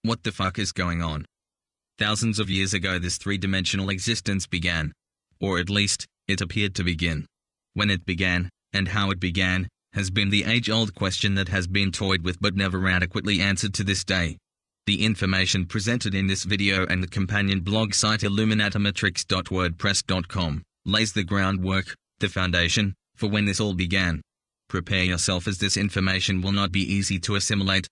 What the fuck is going on? Thousands of years ago this three-dimensional existence began. Or at least, it appeared to begin. When it began, and how it began, has been the age-old question that has been toyed with but never adequately answered to this day. The information presented in this video and the companion blog site illumimatrix.wordpress.com lays the groundwork, the foundation, for when this all began. Prepare yourself, as this information will not be easy to assimilate.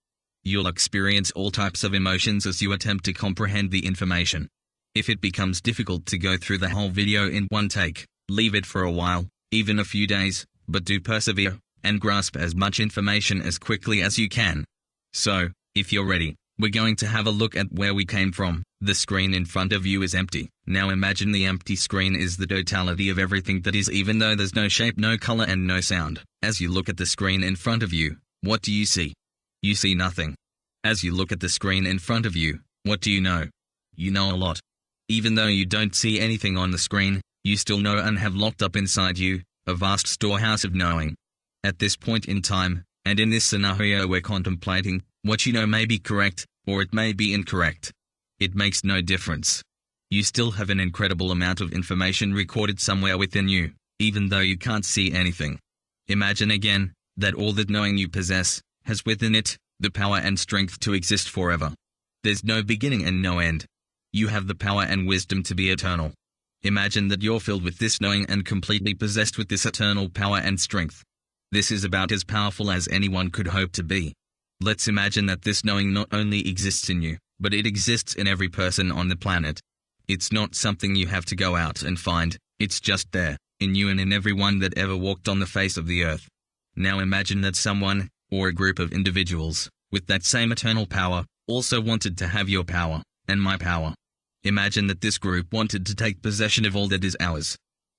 You'll experience all types of emotions as you attempt to comprehend the information. If it becomes difficult to go through the whole video in one take, leave it for a while, even a few days, but do persevere, and grasp as much information as quickly as you can. So, if you're ready, we're going to have a look at where we came from. The screen in front of you is empty. Now imagine the empty screen is the totality of everything that is, even though there's no shape, no color and no sound. As you look at the screen in front of you, what do you see? You see nothing. As you look at the screen in front of you, what do you know? You know a lot. Even though you don't see anything on the screen, you still know and have locked up inside you a vast storehouse of knowing. At this point in time, and in this scenario we're contemplating, what you know may be correct, or it may be incorrect. It makes no difference. You still have an incredible amount of information recorded somewhere within you, even though you can't see anything. Imagine again, that all that knowing you possess, has within it, the power and strength to exist forever. There's no beginning and no end. You have the power and wisdom to be eternal. Imagine that you're filled with this knowing and completely possessed with this eternal power and strength. This is about as powerful as anyone could hope to be. Let's imagine that this knowing not only exists in you, but it exists in every person on the planet. It's not something you have to go out and find, it's just there, in you and in everyone that ever walked on the face of the earth. Now imagine that someone, or a group of individuals, with that same eternal power, also wanted to have your power, and my power. Imagine that this group wanted to take possession of all that is ours.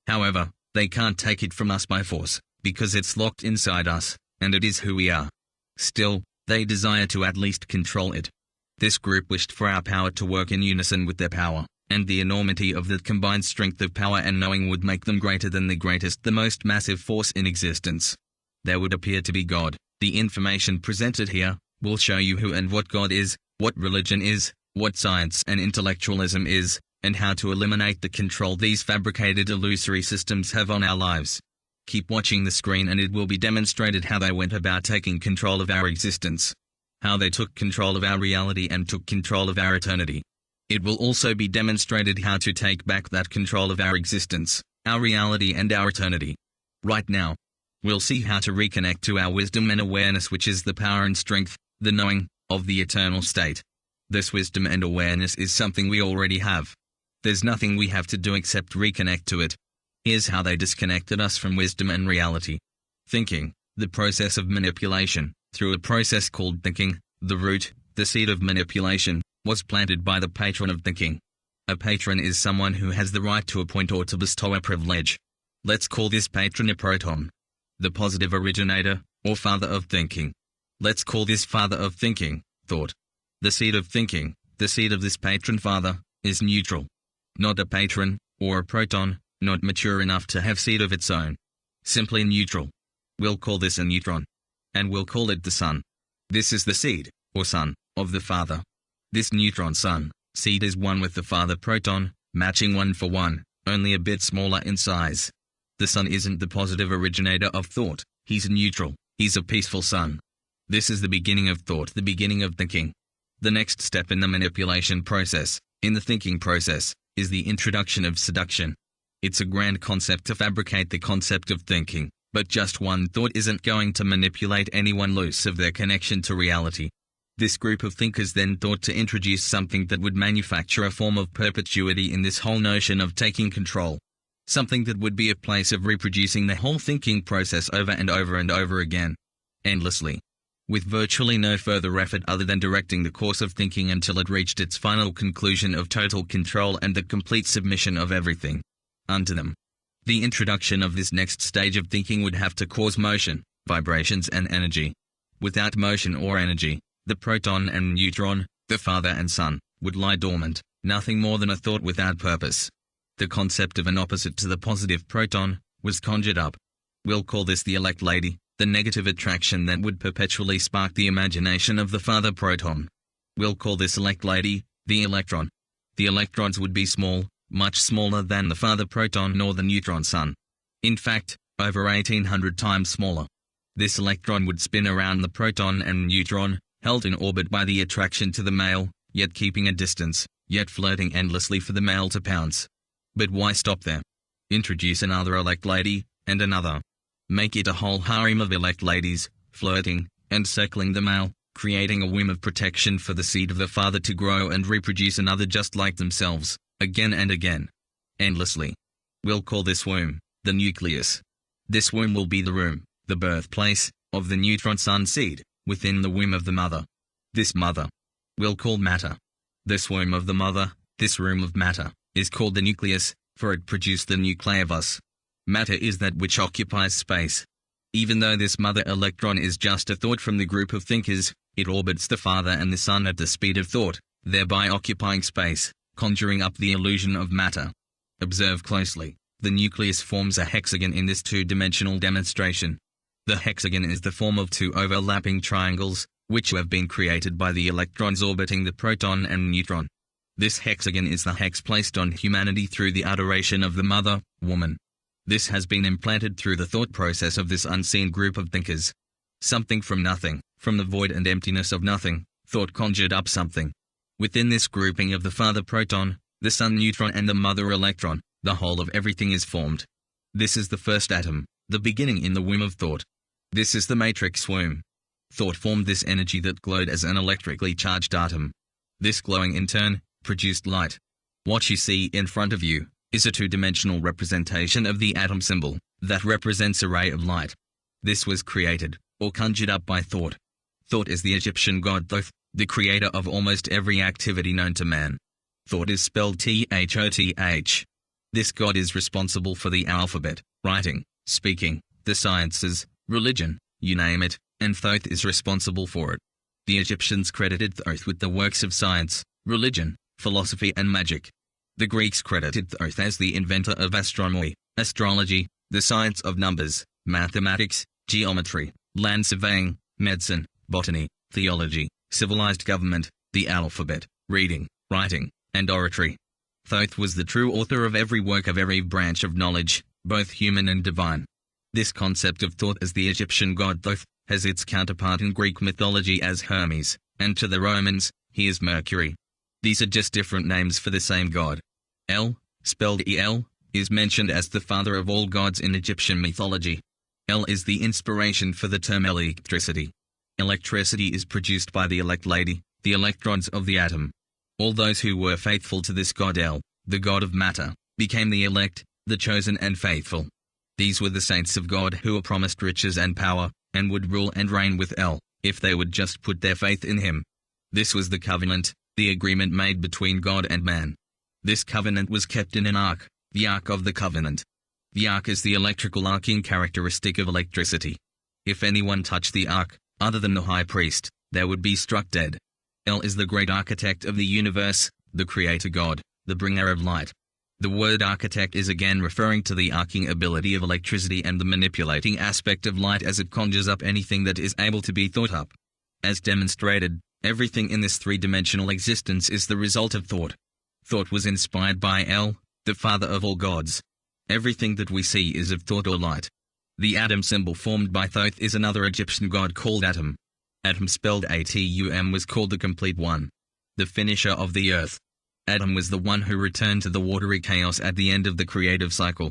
However, they can't take it from us by force, because it's locked inside us, and it is who we are. Still, they desire to at least control it. This group wished for our power to work in unison with their power, and the enormity of that combined strength of power and knowing would make them greater than the greatest, the most massive force in existence. There would appear to be God. The information presented here will show you who and what God is, what religion is, what science and intellectualism is, and how to eliminate the control these fabricated illusory systems have on our lives. Keep watching the screen and it will be demonstrated how they went about taking control of our existence. How they took control of our reality and took control of our eternity. It will also be demonstrated how to take back that control of our existence, our reality and our eternity. Right now, we'll see how to reconnect to our wisdom and awareness, which is the power and strength, the knowing, of the eternal state. This wisdom and awareness is something we already have. There's nothing we have to do except reconnect to it. Here's how they disconnected us from wisdom and reality. Thinking, the process of manipulation, through a process called thinking, the root, the seed of manipulation, was planted by the patron of thinking. A patron is someone who has the right to appoint or to bestow a privilege. Let's call this patron a proton. The positive originator, or father of thinking. Let's call this father of thinking, thought. The seed of thinking, the seed of this patron father, is neutral. Not a patron, or a proton, not mature enough to have seed of its own. Simply neutral. We'll call this a neutron. And we'll call it the sun. This is the seed, or son, of the father. This neutron sun, seed is one with the father proton, matching 1 for 1, only a bit smaller in size. The sun isn't the positive originator of thought, he's neutral, he's a peaceful sun. This is the beginning of thought, the beginning of thinking. The next step in the manipulation process, in the thinking process, is the introduction of seduction. It's a grand concept to fabricate the concept of thinking, but just one thought isn't going to manipulate anyone loose of their connection to reality. This group of thinkers then thought to introduce something that would manufacture a form of perpetuity in this whole notion of taking control. Something that would be a place of reproducing the whole thinking process over and over and over again. Endlessly. With virtually no further effort other than directing the course of thinking until it reached its final conclusion of total control and the complete submission of everything unto them. The introduction of this next stage of thinking would have to cause motion, vibrations and energy. Without motion or energy, the proton and neutron, the father and son, would lie dormant, nothing more than a thought without purpose. The concept of an opposite to the positive proton was conjured up. We'll call this the elect lady, the negative attraction that would perpetually spark the imagination of the father proton. We'll call this elect lady the electron. The electrons would be small, much smaller than the father proton or the neutron sun. In fact, over 1800 times smaller. This electron would spin around the proton and neutron, held in orbit by the attraction to the male, yet keeping a distance, yet flirting endlessly for the male to pounce. But why stop there? Introduce another elect lady, and another. Make it a whole harem of elect ladies, flirting, and circling the male, creating a womb of protection for the seed of the father to grow and reproduce another just like themselves, again and again. Endlessly. We'll call this womb the nucleus. This womb will be the room, the birthplace, of the neutron sun seed, within the womb of the mother. This mother we'll call matter. This womb of the mother, this room of matter, is called the nucleus, for it produced the nucleus. Matter is that which occupies space. Even though this mother electron is just a thought from the group of thinkers, it orbits the father and the sun at the speed of thought, thereby occupying space, conjuring up the illusion of matter. Observe closely. The nucleus forms a hexagon in this two-dimensional demonstration. The hexagon is the form of two overlapping triangles, which have been created by the electrons orbiting the proton and neutron. This hexagon is the hex placed on humanity through the adoration of the mother, woman. This has been implanted through the thought process of this unseen group of thinkers. Something from nothing, from the void and emptiness of nothing, thought conjured up something. Within this grouping of the father proton, the son neutron and the mother electron, the whole of everything is formed. This is the first atom, the beginning in the womb of thought. This is the matrix womb. Thought formed this energy that glowed as an electrically charged atom. This glowing in turn produced light. What you see in front of you is a two-dimensional representation of the atom symbol that represents a ray of light. This was created, or conjured up by thought. Thought is the Egyptian god Thoth, the creator of almost every activity known to man. Thought is spelled Thoth. This god is responsible for the alphabet, writing, speaking, the sciences, religion, you name it, and Thoth is responsible for it. The Egyptians credited Thoth with the works of science, religion, philosophy and magic. The Greeks credited Thoth as the inventor of astronomy, astrology, the science of numbers, mathematics, geometry, land surveying, medicine, botany, theology, civilized government, the alphabet, reading, writing, and oratory. Thoth was the true author of every work of every branch of knowledge, both human and divine. This concept of thought as the Egyptian god Thoth has its counterpart in Greek mythology as Hermes, and to the Romans, he is Mercury. These are just different names for the same god. El, spelled El, is mentioned as the father of all gods in Egyptian mythology. El is the inspiration for the term electricity. Electricity is produced by the elect lady, the electrons of the atom. All those who were faithful to this god El, the god of matter, became the elect, the chosen and faithful. These were the saints of God who were promised riches and power, and would rule and reign with El, if they would just put their faith in him. This was the covenant, the agreement made between God and man. This covenant was kept in an ark, the Ark of the Covenant. The ark is the electrical arcing characteristic of electricity. If anyone touched the ark, other than the high priest, they would be struck dead. El is the great architect of the universe, the creator God, the bringer of light. The word architect is again referring to the arcing ability of electricity and the manipulating aspect of light as it conjures up anything that is able to be thought up. As demonstrated, everything in this three-dimensional existence is the result of thought. Thought was inspired by El, the father of all gods. Everything that we see is of thought or light. The atom symbol formed by Thoth is another Egyptian god called Atum. Atum spelled Atum was called the complete one, the finisher of the earth. Atum was the one who returned to the watery chaos at the end of the creative cycle.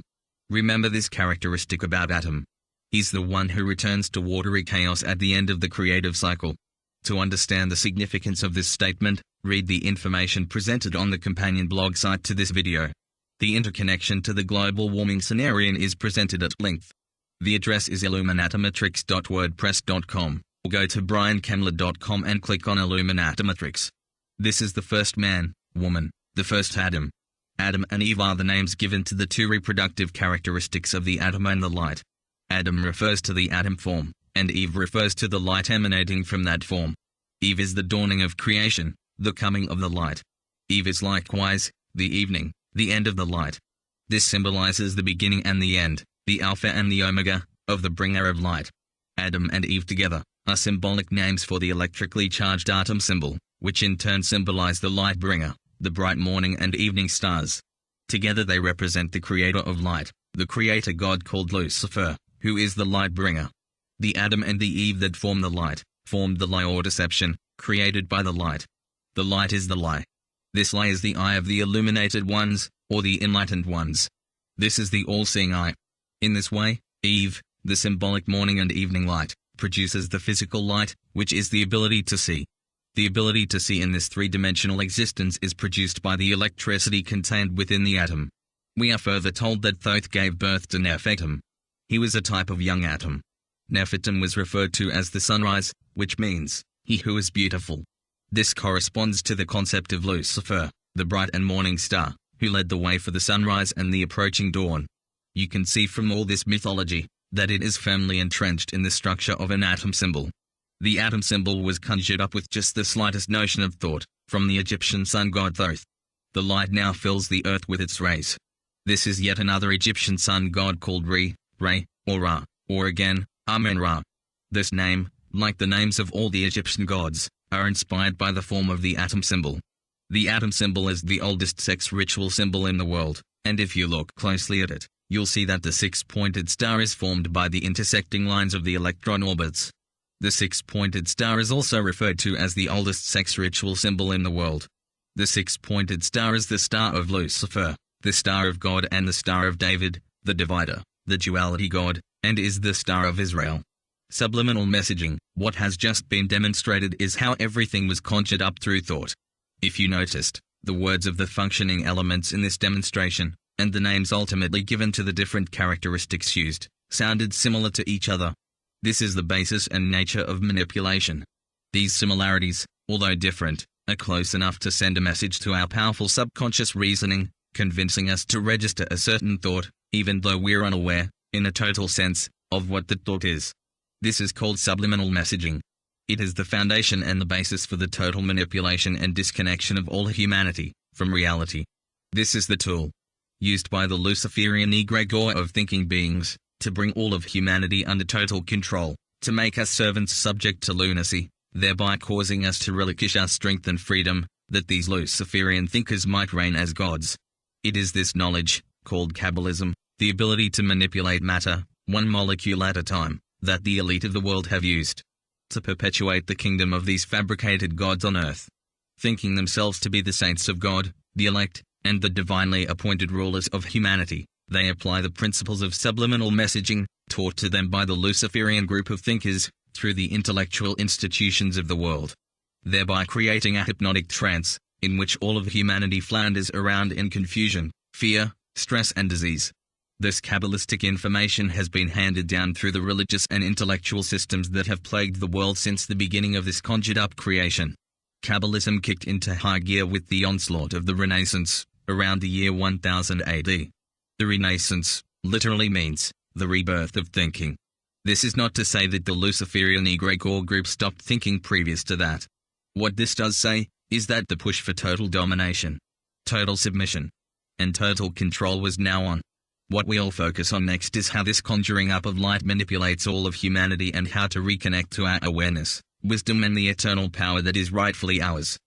Remember this characteristic about Atum. He's the one who returns to watery chaos at the end of the creative cycle. To understand the significance of this statement, read the information presented on the companion blog site to this video. The interconnection to the global warming scenario is presented at length. The address is illumimatrix.wordpress.com, or go to briankemler.com and click on Illumimatrix. This is the first man, woman, the first Adam. Adam and Eve are the names given to the two reproductive characteristics of the atom and the light. Adam refers to the atom form, and Eve refers to the light emanating from that form. Eve is the dawning of creation, the coming of the light. Eve is likewise the evening, the end of the light. This symbolizes the beginning and the end, the Alpha and the Omega, of the bringer of light. Adam and Eve together are symbolic names for the electrically charged atom symbol, which in turn symbolize the light bringer, the bright morning and evening stars. Together they represent the creator of light, the creator god called Lucifer, who is the light bringer. The Adam and the Eve that formed the lie or deception, created by the light. The light is the lie. This lie is the eye of the illuminated ones, or the enlightened ones. This is the all-seeing eye. In this way, Eve, the symbolic morning and evening light, produces the physical light, which is the ability to see. The ability to see in this three-dimensional existence is produced by the electricity contained within the atom. We are further told that Thoth gave birth to Nephilim. He was a type of young atom. Nephilim was referred to as the sunrise, which means, he who is beautiful. This corresponds to the concept of Lucifer, the bright and morning star, who led the way for the sunrise and the approaching dawn. You can see from all this mythology, that it is firmly entrenched in the structure of an atom symbol. The atom symbol was conjured up with just the slightest notion of thought, from the Egyptian sun god Thoth. The light now fills the earth with its rays. This is yet another Egyptian sun god called Re, or Ra, or again, Amen-Ra. This name, like the names of all the Egyptian gods, are inspired by the form of the atom symbol. The atom symbol is the oldest sex ritual symbol in the world, and if you look closely at it, you'll see that the six-pointed star is formed by the intersecting lines of the electron orbits. The six-pointed star is also referred to as the oldest sex ritual symbol in the world. The six-pointed star is the star of Lucifer, the star of God and the star of David, the divider, the duality god, and is the star of Israel. Subliminal messaging. What has just been demonstrated is how everything was conjured up through thought. If you noticed, the words of the functioning elements in this demonstration, and the names ultimately given to the different characteristics used, sounded similar to each other. This is the basis and nature of manipulation. These similarities, although different, are close enough to send a message to our powerful subconscious reasoning, convincing us to register a certain thought, even though we're unaware, in a total sense, of what the thought is. This is called subliminal messaging. It is the foundation and the basis for the total manipulation and disconnection of all humanity from reality. This is the tool used by the Luciferian egregore of thinking beings to bring all of humanity under total control, to make us servants subject to lunacy, thereby causing us to relinquish our strength and freedom, that these Luciferian thinkers might reign as gods. It is this knowledge, called Kabbalism, the ability to manipulate matter, one molecule at a time, that the elite of the world have used to perpetuate the kingdom of these fabricated gods on earth. Thinking themselves to be the saints of God, the elect, and the divinely appointed rulers of humanity, they apply the principles of subliminal messaging, taught to them by the Luciferian group of thinkers, through the intellectual institutions of the world, thereby creating a hypnotic trance, in which all of humanity flounders around in confusion, fear, stress and disease. This Kabbalistic information has been handed down through the religious and intellectual systems that have plagued the world since the beginning of this conjured-up creation. Kabbalism kicked into high gear with the onslaught of the Renaissance, around the year 1000 AD. The Renaissance, literally means, the rebirth of thinking. This is not to say that the Luciferian egregore group stopped thinking previous to that. What this does say, is that the push for total domination, total submission, and total control was now on. What we'll focus on next is how this conjuring up of light manipulates all of humanity and how to reconnect to our awareness, wisdom and the eternal power that is rightfully ours.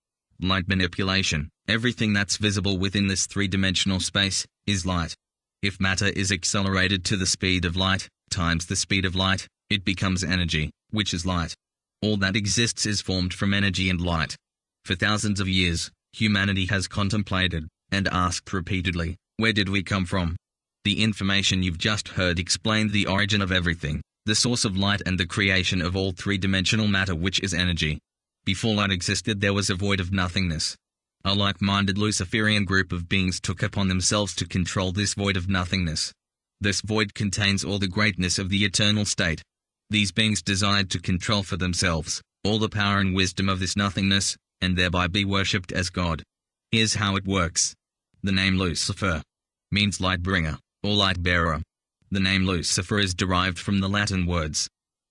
Light manipulation. Everything that's visible within this three-dimensional space is light. If matter is accelerated to the speed of light, times the speed of light, it becomes energy, which is light. All that exists is formed from energy and light. For thousands of years, humanity has contemplated, and asked repeatedly, where did we come from? The information you've just heard explained the origin of everything, the source of light and the creation of all three-dimensional matter which is energy. Before light existed there was a void of nothingness. A like-minded Luciferian group of beings took upon themselves to control this void of nothingness. This void contains all the greatness of the eternal state. These beings desired to control for themselves all the power and wisdom of this nothingness, and thereby be worshipped as God. Here's how it works. The name Lucifer means light bringer, or light bearer. The name Lucifer is derived from the Latin words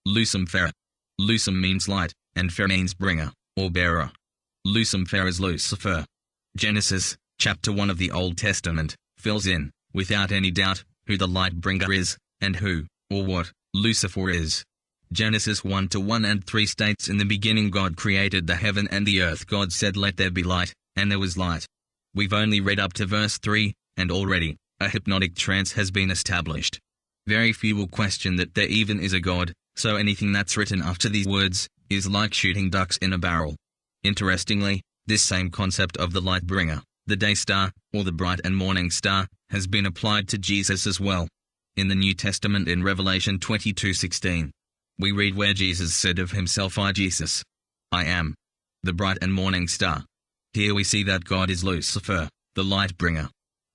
lucem fere. Lucem means light, and fere means bringer, or bearer. Lucem fere is Lucifer. Genesis, chapter 1 of the Old Testament, fills in, without any doubt, who the light bringer is, and who, or what, Lucifer is. Genesis 1:1 and 3 states, in the beginning God created the heaven and the earth. God said, let there be light, and there was light. We've only read up to verse 3, and already, a hypnotic trance has been established. Very few will question that there even is a God, so anything that's written after these words is like shooting ducks in a barrel. Interestingly, this same concept of the light bringer, the day star, or the bright and morning star, has been applied to Jesus as well. In the New Testament in Revelation 22:16, we read where Jesus said of himself, I, Jesus, I am the bright and morning star. Here we see that God is Lucifer, the light bringer.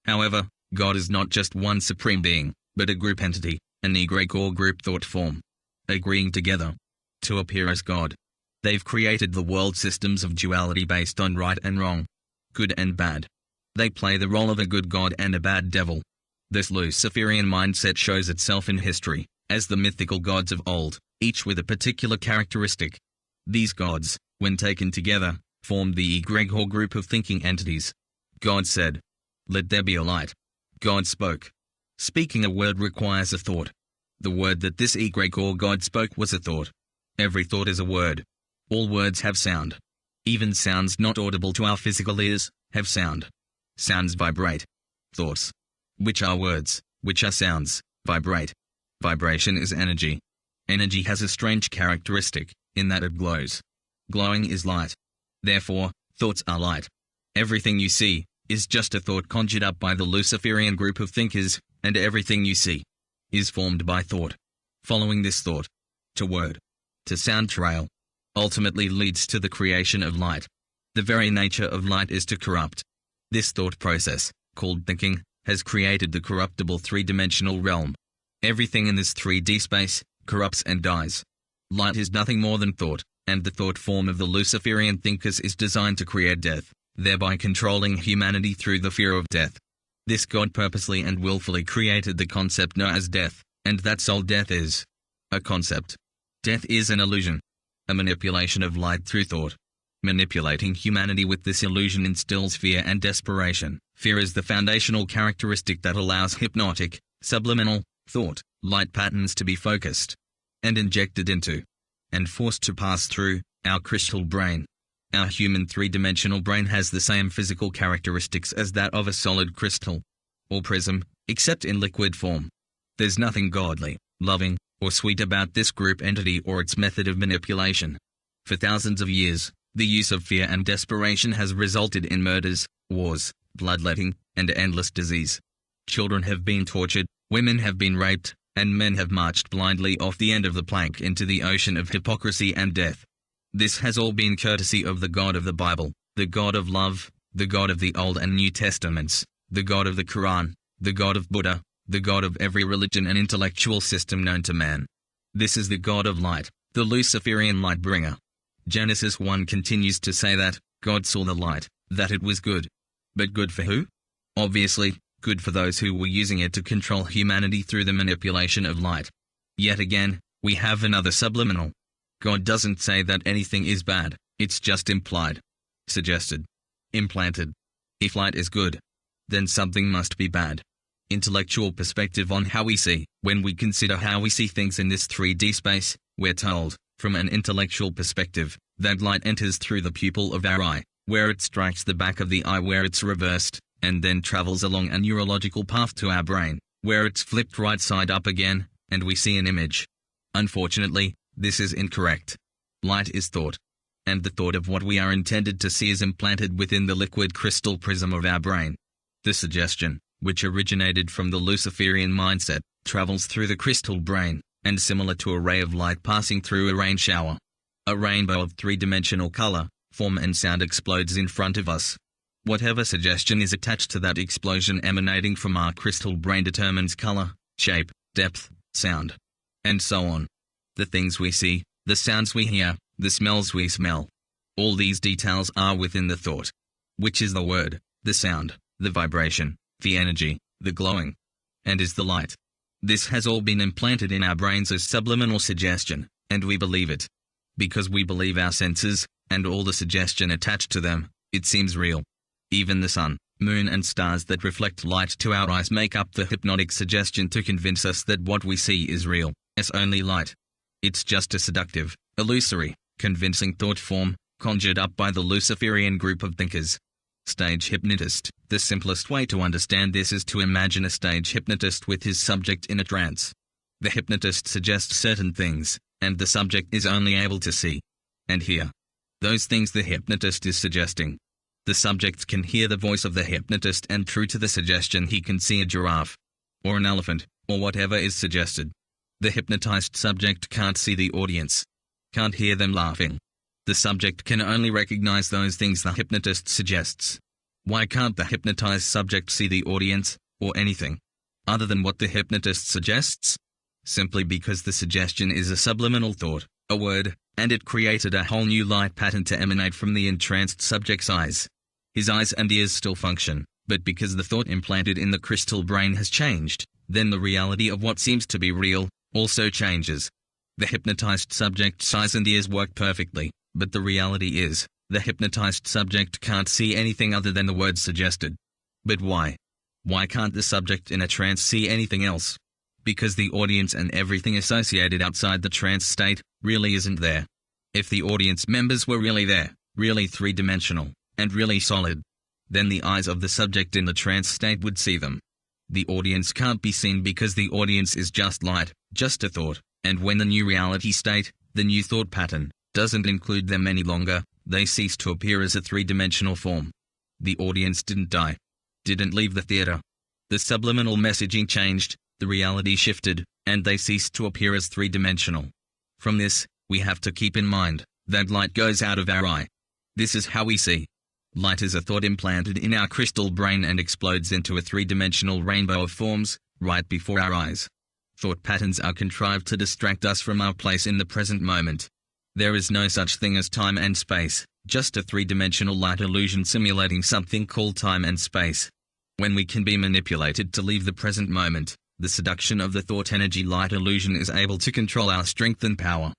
However, God is not just one supreme being, but a group entity, an egregore group thought form, agreeing together to appear as God. They've created the world systems of duality based on right and wrong, good and bad. They play the role of a good God and a bad devil. This Luciferian mindset shows itself in history, as the mythical gods of old, each with a particular characteristic. These gods, when taken together, formed the egregore group of thinking entities. God said, let there be a light. God spoke. Speaking a word requires a thought. The word that this egregore God spoke was a thought. Every thought is a word. All words have sound. Even sounds not audible to our physical ears have sound. Sounds vibrate. Thoughts, which are words, which are sounds, vibrate. Vibration is energy. Energy has a strange characteristic, in that it glows. Glowing is light. Therefore, thoughts are light. Everything you see is just a thought conjured up by the Luciferian group of thinkers, and everything you see is formed by thought. Following this thought, to word, to sound trail, ultimately leads to the creation of light. The very nature of light is to corrupt. This thought process, called thinking, has created the corruptible three-dimensional realm. Everything in this 3D space corrupts and dies. Light is nothing more than thought, and the thought form of the Luciferian thinkers is designed to create death, thereby controlling humanity through the fear of death. This God purposely and willfully created the concept known as death, and that's all death is. A concept. Death is an illusion. A manipulation of light through thought. Manipulating humanity with this illusion instills fear and desperation. Fear is the foundational characteristic that allows hypnotic, subliminal, thought, light patterns to be focused and injected into, and forced to pass through, our crystal brain. Our human three-dimensional brain has the same physical characteristics as that of a solid crystal, or prism, except in liquid form. There's nothing godly, loving, or sweet about this group entity or its method of manipulation. For thousands of years, the use of fear and desperation has resulted in murders, wars, bloodletting, and endless disease. Children have been tortured, women have been raped, and men have marched blindly off the end of the plank into the ocean of hypocrisy and death. This has all been courtesy of the God of the Bible, the God of love, the God of the Old and New Testaments, the God of the Quran, the God of Buddha, the God of every religion and intellectual system known to man. This is the God of light, the Luciferian light bringer. Genesis 1 continues to say that God saw the light, that it was good. But good for who? Obviously, good for those who were using it to control humanity through the manipulation of light. Yet again, we have another subliminal. God doesn't say that anything is bad, it's just implied, suggested, implanted. If light is good, then something must be bad. Intellectual perspective on how we see. When we consider how we see things in this 3D space, we're told, from an intellectual perspective, that light enters through the pupil of our eye, where it strikes the back of the eye where it's reversed, and then travels along a neurological path to our brain, where it's flipped right side up again, and we see an image. Unfortunately, this is incorrect. Light is thought. And the thought of what we are intended to see is implanted within the liquid crystal prism of our brain. The suggestion, which originated from the Luciferian mindset, travels through the crystal brain, and similar to a ray of light passing through a rain shower. A rainbow of three-dimensional color, form and sound explodes in front of us. Whatever suggestion is attached to that explosion emanating from our crystal brain determines color, shape, depth, sound, and so on. The things we see, the sounds we hear, the smells we smell. All these details are within the thought, which is the word, the sound, the vibration, the energy, the glowing, and is the light. This has all been implanted in our brains as subliminal suggestion, and we believe it. Because we believe our senses, and all the suggestion attached to them, it seems real. Even the sun, moon and stars that reflect light to our eyes make up the hypnotic suggestion to convince us that what we see is real, as only light. It's just a seductive, illusory, convincing thought form, conjured up by the Luciferian group of thinkers. Stage hypnotist. The simplest way to understand this is to imagine a stage hypnotist with his subject in a trance. The hypnotist suggests certain things, and the subject is only able to see and hear those things the hypnotist is suggesting. The subject can hear the voice of the hypnotist, and true to the suggestion, he can see a giraffe, or an elephant, or whatever is suggested. The hypnotized subject can't see the audience, can't hear them laughing. The subject can only recognize those things the hypnotist suggests. Why can't the hypnotized subject see the audience, or anything other than what the hypnotist suggests? Simply because the suggestion is a subliminal thought, a word, and it created a whole new light pattern to emanate from the entranced subject's eyes. His eyes and ears still function, but because the thought implanted in the crystal brain has changed, then the reality of what seems to be real also changes. The hypnotized subject's eyes and ears work perfectly, but the reality is, the hypnotized subject can't see anything other than the words suggested. But why? Why can't the subject in a trance see anything else? Because the audience and everything associated outside the trance state really isn't there. If the audience members were really there, really three-dimensional, and really solid, then the eyes of the subject in the trance state would see them. The audience can't be seen because the audience is just light, just a thought, and when the new reality state, the new thought pattern, doesn't include them any longer, they cease to appear as a three-dimensional form. The audience didn't die, didn't leave the theater. The subliminal messaging changed, the reality shifted, and they ceased to appear as three-dimensional. From this, we have to keep in mind that light goes out of our eye. This is how we see. Light is a thought implanted in our crystal brain and explodes into a three-dimensional rainbow of forms, right before our eyes. Thought patterns are contrived to distract us from our place in the present moment. There is no such thing as time and space, just a three-dimensional light illusion simulating something called time and space. When we can be manipulated to leave the present moment, the seduction of the thought energy light illusion is able to control our strength and power.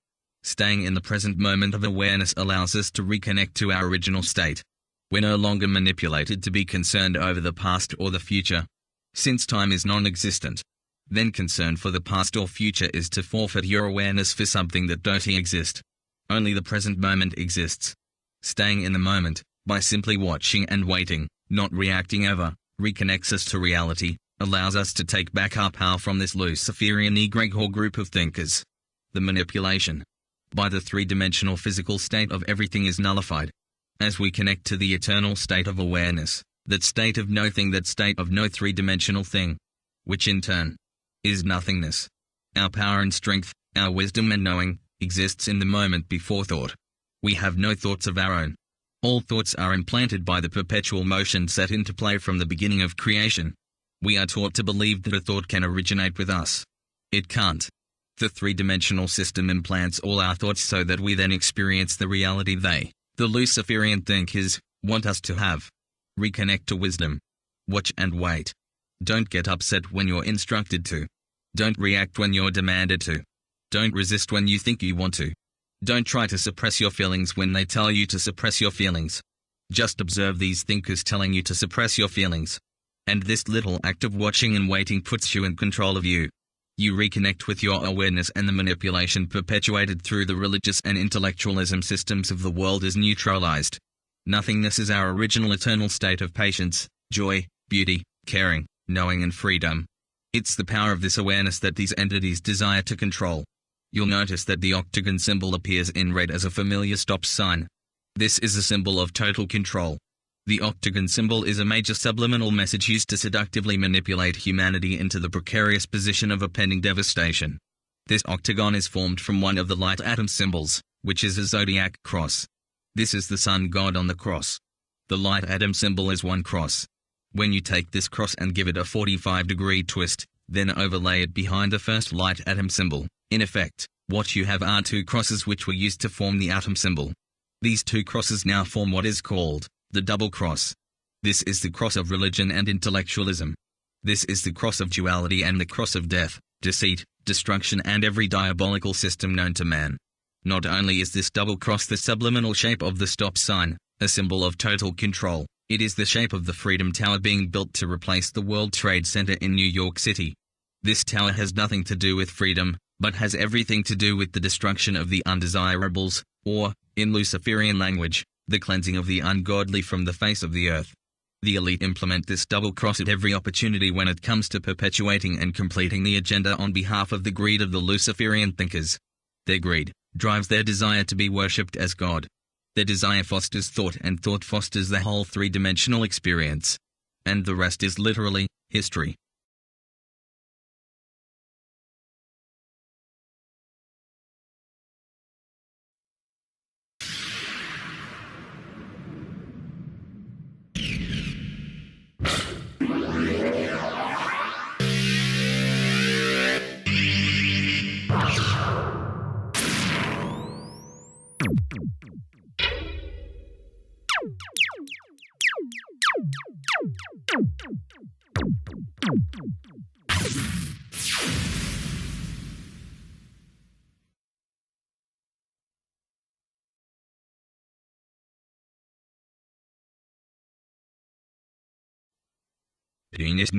Staying in the present moment of awareness allows us to reconnect to our original state. We're no longer manipulated to be concerned over the past or the future. Since time is non-existent, then concern for the past or future is to forfeit your awareness for something that don't exist. Only the present moment exists. Staying in the moment, by simply watching and waiting, not reacting ever, reconnects us to reality, allows us to take back our power from this Luciferian egregore group of thinkers. The manipulation by the three-dimensional physical state of everything is nullified. As we connect to the eternal state of awareness, that state of no thing, that state of no three-dimensional thing, which in turn is nothingness. Our power and strength, our wisdom and knowing, exists in the moment before thought. We have no thoughts of our own. All thoughts are implanted by the perpetual motion set into play from the beginning of creation. We are taught to believe that a thought can originate with us. It can't. The three-dimensional system implants all our thoughts so that we then experience the reality they, the Luciferian thinkers, want us to have. Reconnect to wisdom. Watch and wait. Don't get upset when you're instructed to. Don't react when you're demanded to. Don't resist when you think you want to. Don't try to suppress your feelings when they tell you to suppress your feelings. Just observe these thinkers telling you to suppress your feelings. And this little act of watching and waiting puts you in control of you. You reconnect with your awareness, and the manipulation perpetuated through the religious and intellectualism systems of the world is neutralized. Nothingness is our original eternal state of patience, joy, beauty, caring, knowing and freedom. It's the power of this awareness that these entities desire to control. You'll notice that the octagon symbol appears in red as a familiar stop sign. This is a symbol of total control. The octagon symbol is a major subliminal message used to seductively manipulate humanity into the precarious position of impending devastation. This octagon is formed from one of the light atom symbols, which is a zodiac cross. This is the sun god on the cross. The light atom symbol is one cross. When you take this cross and give it a 45-degree twist, then overlay it behind the first light atom symbol, in effect, what you have are two crosses which were used to form the atom symbol. These two crosses now form what is called the double cross. This is the cross of religion and intellectualism. This is the cross of duality and the cross of death, deceit, destruction and every diabolical system known to man. Not only is this double cross the subliminal shape of the stop sign, a symbol of total control, it is the shape of the Freedom Tower being built to replace the World Trade Center in New York City. This tower has nothing to do with freedom, but has everything to do with the destruction of the undesirables, or, in Luciferian language, the cleansing of the ungodly from the face of the earth. The elite implement this double cross at every opportunity when it comes to perpetuating and completing the agenda on behalf of the greed of the Luciferian thinkers. Their greed drives their desire to be worshipped as God. Their desire fosters thought, and thought fosters the whole three-dimensional experience. And the rest is literally history. Penis